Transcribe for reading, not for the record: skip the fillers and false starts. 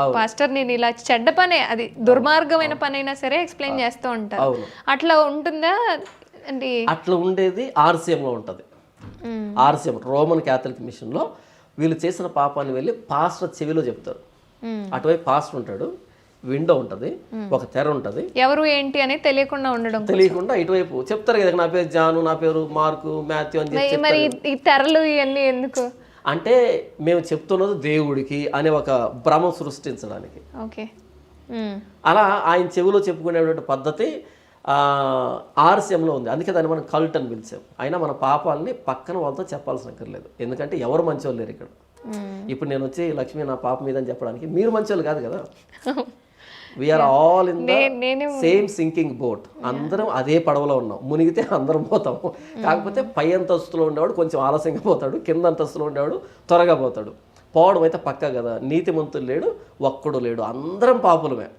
Pastor నేను ఇలా చెడ్డ పనే, అది దుర్మార్గమైన పనైనా సరే ఎక్స్ప్లెయిన్ చేస్తూ ఉంటారు. అట్లా ఉంటుందా అంటే? అట్లా ఉండేది ఆర్సీఎంలో ఉంటుంది. ఆర్సీఎం రోమన్ క్యాథలిక్ మిషన్లో వీళ్ళు చేసిన పాపాన్ని వెళ్ళి పాస్టర్ చెవిలో చెప్తారు. అటువైపు పాస్టర్ ఉంటాడు, విండో ఉంటుంది, ఒక తెర ఉంటుంది, ఎవరు ఏంటి అనేది తెలియకుండా ఉండడం, తెలియకుండా ఇటువైపు చెప్తారు కదా, నా పేరు జాను, నా పేరు మార్కు, మాథ్యూ అని చెప్పి. మరి ఈ తెరలు ఇవన్నీ ఎందుకు అంటే మేము చెప్తున్నది దేవుడికి అనే ఒక భ్రమ సృష్టించడానికి. ఓకే, అలా ఆయన చెవిలో చెప్పుకునేటువంటి పద్ధతి ఆర్సీఎంలో ఉంది. అందుకే దాన్ని మనం కల్ట్ అని పిలిచాం. అయినా మన పాపాలని పక్కన వాళ్ళతో చెప్పాల్సిన అక్కర్లేదు, ఎందుకంటే ఎవరు మంచోళ్ళు లేరు ఇక్కడ. ఇప్పుడు నేను వచ్చి లక్ష్మి నా పాప మీద అని చెప్పడానికి మీరు మంచోళ్ళు కాదు కదా. We are all in the same sinking boat. అందరం అదే పడవలో ఉన్నాం, మునిగితే అందరం పోతాం. కాకపోతే పై అంతస్తులో ఉండేవాడు కొంచెం ఆలస్యంగా పోతాడు, కింద అంతస్తులో ఉండేవాడు త్వరగా పోతాడు. పోవడం అయితే పక్కా కదా. నీతిమంతులు లేడు, ఒక్కడు లేడు, అందరం పాపులమే.